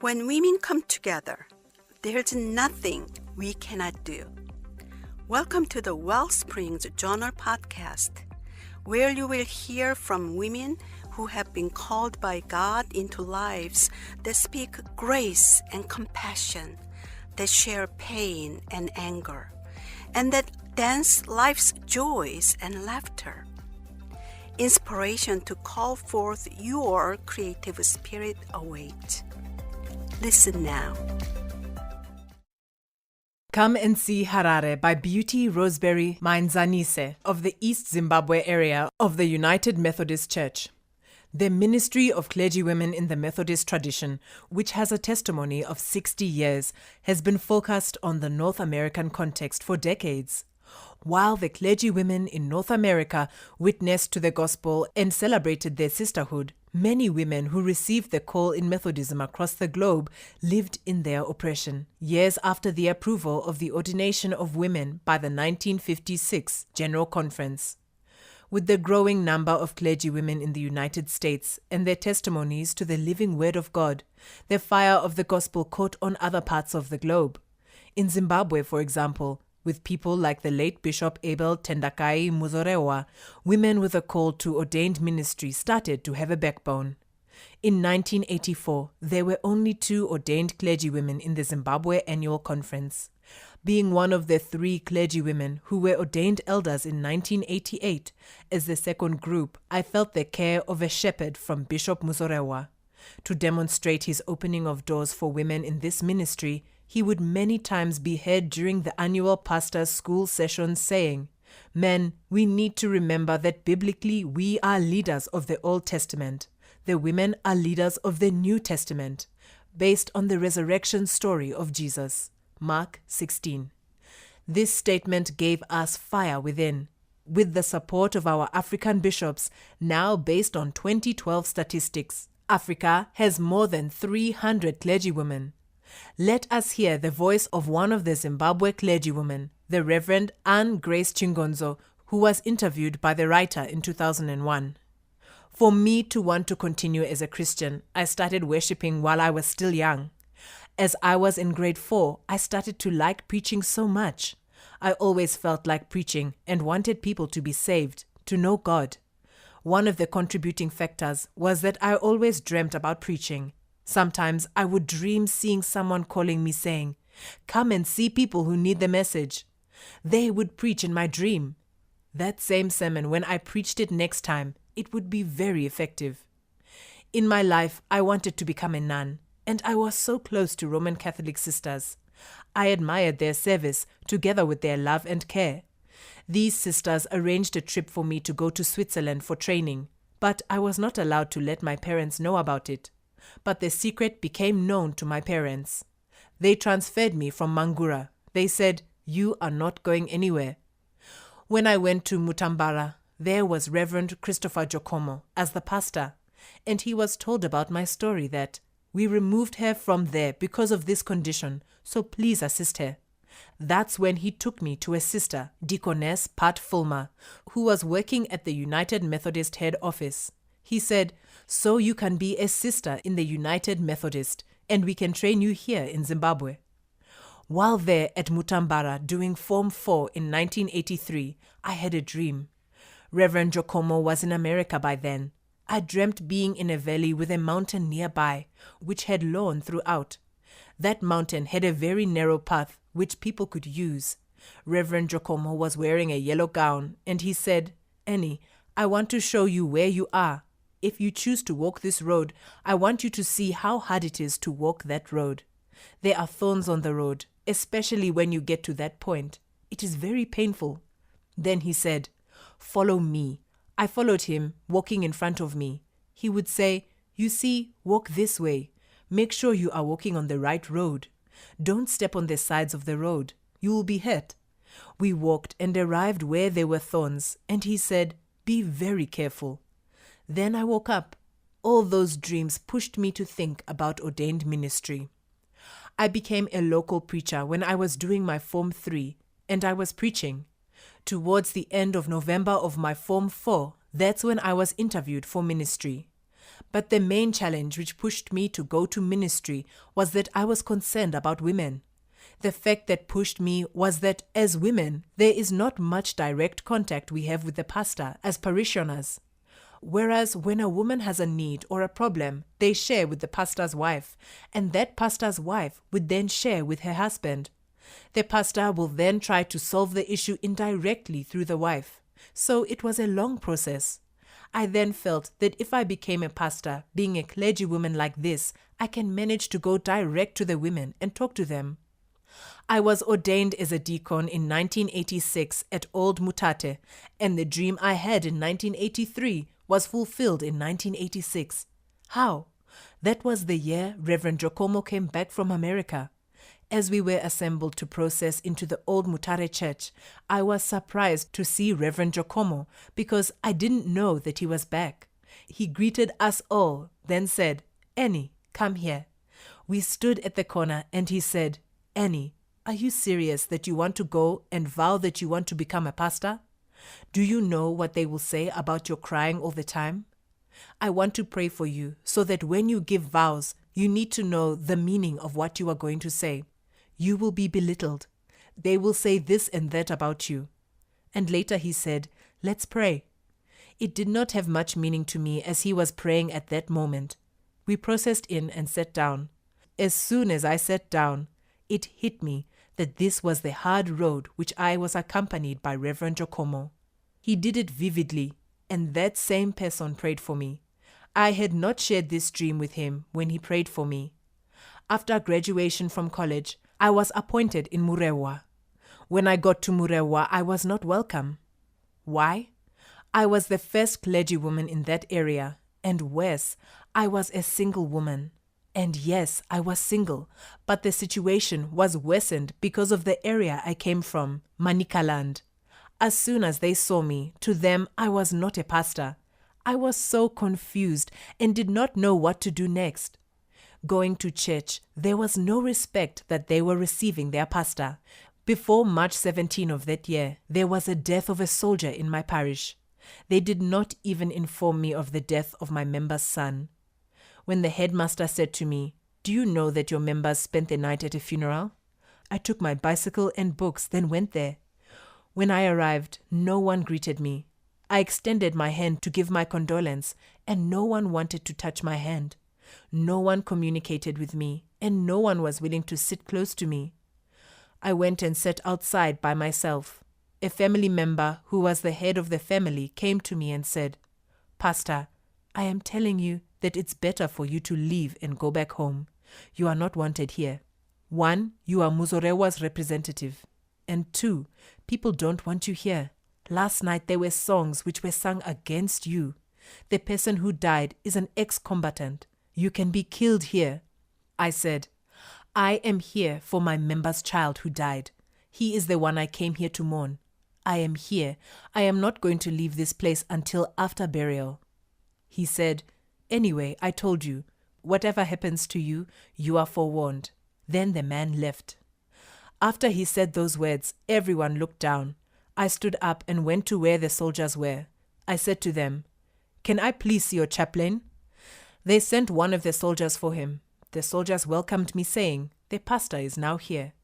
When women come together, there's nothing we cannot do. Welcome to the WellSprings Journal Podcast, where you will hear from women who have been called by God into lives that speak grace and compassion, that share pain and anger, and that dance life's joys and laughter. Inspiration to call forth your creative spirit awaits. Listen now. Come and see Harare by Beauty Rosebery Maenzanise of the East Zimbabwe Area of the United Methodist Church. The ministry of clergywomen in the Methodist tradition, which has a testimony of 60 years, has been focused on the North American context for decades. While the clergywomen in North America witnessed to the gospel and celebrated their sisterhood, many women who received the call in Methodism across the globe lived in their oppression, years after the approval of the ordination of women by the 1956 General Conference. With the growing number of clergywomen in the United States and their testimonies to the living Word of God, the fire of the gospel caught on other parts of the globe. In Zimbabwe, for example, with people like the late Bishop Abel Tendekayi Muzorewa, women with a call to ordained ministry started to have a backbone. In 1984, there were only 2 ordained clergywomen in the Zimbabwe Annual Conference. Being one of the 3 clergywomen who were ordained elders in 1988, as the second group, I felt the care of a shepherd from Bishop Muzorewa. To demonstrate his opening of doors for women in this ministry, he would many times be heard during the annual pastors' school sessions saying, "Men, we need to remember that biblically we are leaders of the Old Testament. The women are leaders of the New Testament, based on the resurrection story of Jesus." Mark 16. This statement gave us fire within. With the support of our African bishops, now based on 2012 statistics, Africa has more than 300 clergywomen. Let us hear the voice of one of the Zimbabwe clergywomen, the Reverend Anne Grace Chingonzo, who was interviewed by the writer in 2001. For me to want to continue as a Christian, I started worshipping while I was still young. As I was in grade 4, I started to like preaching so much. I always felt like preaching and wanted people to be saved, to know God. One of the contributing factors was that I always dreamt about preaching. Sometimes I would dream seeing someone calling me saying, "Come and see people who need the message." They would preach in my dream. That same sermon, when I preached it next time, it would be very effective. In my life, I wanted to become a nun, and I was so close to Roman Catholic sisters. I admired their service together with their love and care. These sisters arranged a trip for me to go to Switzerland for training, but I was not allowed to let my parents know about it. But the secret became known to my parents. They transferred me from Mhangura. They said, "You are not going anywhere." When I went to Mutambara, there was Reverend Christopher Jokomo as the pastor, and he was told about my story that, "We removed her from there because of this condition, so please assist her." That's when he took me to a sister, Deaconess Fulmer, who was working at the United Methodist Head Office. He said, "So you can be a sister in the United Methodist, and we can train you here in Zimbabwe." While there at Mutambara doing Form 4 in 1983, I had a dream. Reverend Jokomo was in America by then. I dreamt being in a valley with a mountain nearby, which had lawn throughout. That mountain had a very narrow path which people could use. Reverend Jokomo was wearing a yellow gown, and he said, "Annie, I want to show you where you are. If you choose to walk this road, I want you to see how hard it is to walk that road. There are thorns on the road, especially when you get to that point. It is very painful." Then he said, "Follow me." I followed him, walking in front of me. He would say, "You see, walk this way. Make sure you are walking on the right road. Don't step on the sides of the road. You will be hurt." We walked and arrived where there were thorns, and he said, "Be very careful." Then I woke up. All those dreams pushed me to think about ordained ministry. I became a local preacher when I was doing my Form 3, and I was preaching. Towards the end of November of my Form 4, that's when I was interviewed for ministry. But the main challenge which pushed me to go to ministry was that I was concerned about women. The fact that pushed me was that as women, there is not much direct contact we have with the pastor as parishioners. Whereas when a woman has a need or a problem, they share with the pastor's wife, and that pastor's wife would then share with her husband. The pastor will then try to solve the issue indirectly through the wife. So it was a long process. I then felt that if I became a pastor, being a clergywoman like this, I can manage to go direct to the women and talk to them. I was ordained as a deacon in 1986 at Old Mutate, and the dream I had in 1983 was fulfilled in 1986. How? That was the year Reverend Jokomo came back from America. As we were assembled to process into the Old Mutare Church, I was surprised to see Reverend Jokomo because I didn't know that he was back. He greeted us all, then said, "Annie, come here." We stood at the corner and he said, "Annie, are you serious that you want to go and vow that you want to become a pastor? Do you know what they will say about your crying all the time? I want to pray for you so that when you give vows, you need to know the meaning of what you are going to say. You will be belittled. They will say this and that about you." And later he said, "Let's pray." It did not have much meaning to me as he was praying at that moment. We processed in and sat down. As soon as I sat down, it hit me that this was the hard road which I was accompanied by Reverend Jokomo. He did it vividly, and that same person prayed for me. I had not shared this dream with him when he prayed for me. After graduation from college, I was appointed in Murewa. When I got to Murewa, I was not welcome. Why? I was the first clergywoman in that area, and worse, I was a single woman. And yes, I was single, but the situation was worsened because of the area I came from, Manikaland. As soon as they saw me, to them I was not a pastor. I was so confused and did not know what to do next. Going to church, there was no respect that they were receiving their pastor. Before March 17 of that year, there was a death of a soldier in my parish. They did not even inform me of the death of my member's son. When the headmaster said to me, "Do you know that your members spent the night at a funeral?" I took my bicycle and books, then went there. When I arrived, no one greeted me. I extended my hand to give my condolence, and no one wanted to touch my hand. No one communicated with me, and no one was willing to sit close to me. I went and sat outside by myself. A family member who was the head of the family came to me and said, "Pastor, I am telling you that it's better for you to leave and go back home. You are not wanted here. 1, you are Muzorewa's representative. And 2, people don't want you here. Last night there were songs which were sung against you. The person who died is an ex-combatant. You can be killed here." I said, "I am here for my member's child who died. He is the one I came here to mourn. I am here. I am not going to leave this place until after burial." He said, "Anyway, I told you, whatever happens to you, you are forewarned." Then the man left. After he said those words, everyone looked down. I stood up and went to where the soldiers were. I said to them, "Can I please see your chaplain?" They sent one of the soldiers for him. The soldiers welcomed me, saying, "The pastor is now here."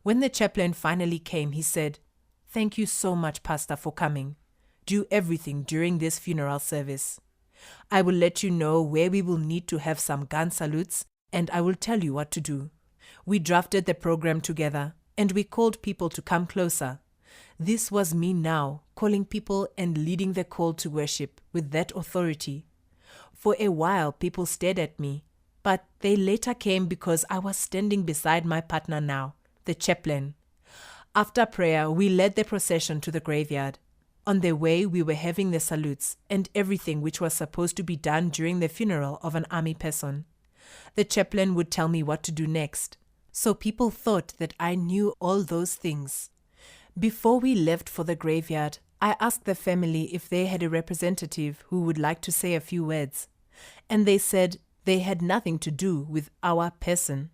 When the chaplain finally came, he said, "Thank you so much, Pastor, for coming. Do everything during this funeral service. I will let you know where we will need to have some gun salutes, and I will tell you what to do." We drafted the program together, and we called people to come closer. This was me now, calling people and leading the call to worship with that authority. For a while, people stared at me, but they later came because I was standing beside my partner now, the chaplain. After prayer, we led the procession to the graveyard. On the way, we were having the salutes and everything which was supposed to be done during the funeral of an army person. The chaplain would tell me what to do next. So people thought that I knew all those things. Before we left for the graveyard, I asked the family if they had a representative who would like to say a few words, and they said they had nothing to do with our person.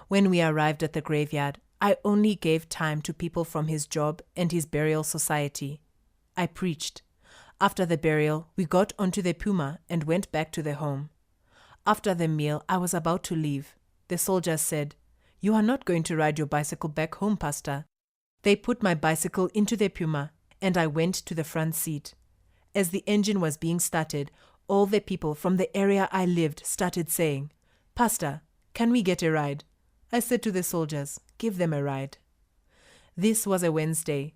When we arrived at the graveyard, I only gave time to people from his job and his burial society. I preached. After the burial, we got onto the puma and went back to the home. After the meal, I was about to leave. The soldiers said, "You are not going to ride your bicycle back home, Pastor." They put my bicycle into the puma, and I went to the front seat. As the engine was being started, all the people from the area I lived started saying, "Pastor, can we get a ride?" I said to the soldiers, "Give them a ride." This was a Wednesday.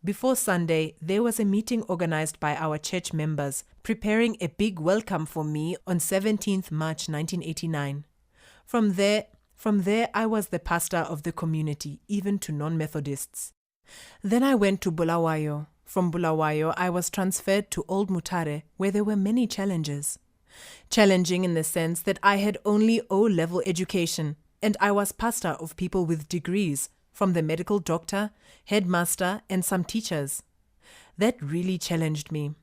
Before Sunday, there was a meeting organized by our church members preparing a big welcome for me on 17th March 1989. From there, I was the pastor of the community, even to non-Methodists. Then I went to Bulawayo. From Bulawayo, I was transferred to Old Mutare, where there were many challenges. Challenging in the sense that I had only O-level education, and I was pastor of people with degrees, from the medical doctor, headmaster, and some teachers. That really challenged me.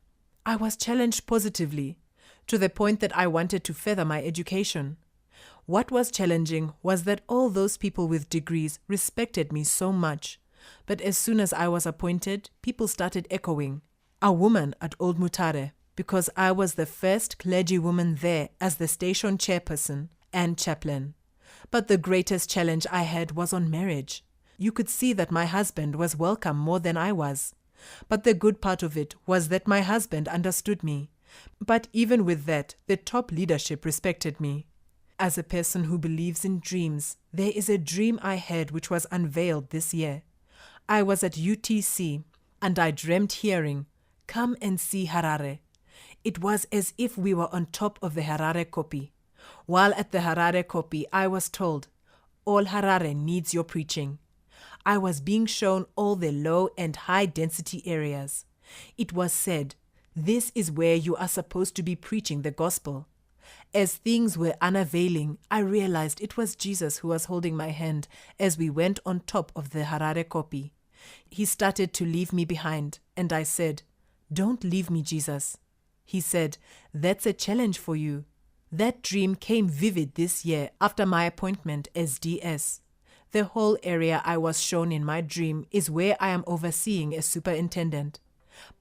I was challenged positively, to the point that I wanted to further my education. What was challenging was that all those people with degrees respected me so much. But as soon as I was appointed, people started echoing, "A woman at Old Mutare," because I was the first clergywoman there as the station chairperson and chaplain. But the greatest challenge I had was on marriage. You could see that my husband was welcome more than I was. But the good part of it was that my husband understood me. But even with that, the top leadership respected me. As a person who believes in dreams, there is a dream I had which was unveiled this year. I was at UTC and I dreamt hearing, "Come and see Harare." It was as if we were on top of the Harare copy. While at the Harare copy, I was told, "All Harare needs your preaching." I was being shown all the low and high density areas. It was said, "This is where you are supposed to be preaching the gospel." As things were unavailing, I realized it was Jesus who was holding my hand as we went on top of the Harare copy. He started to leave me behind, and I said, "Don't leave me, Jesus." He said, "That's a challenge for you." That dream came vivid this year after my appointment as DS. The whole area I was shown in my dream is where I am overseeing as superintendent.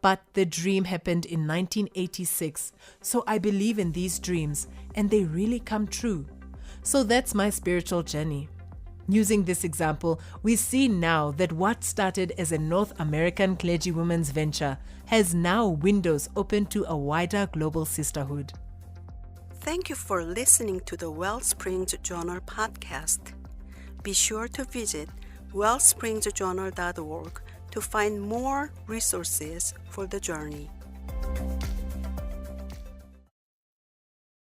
But the dream happened in 1986, so I believe in these dreams, and they really come true. So that's my spiritual journey. Using this example, we see now that what started as a North American clergywoman's venture has now windows open to a wider global sisterhood. Thank you for listening to the WellSprings Journal Podcast. Be sure to visit wellspringsjournal.org to find more resources for the journey.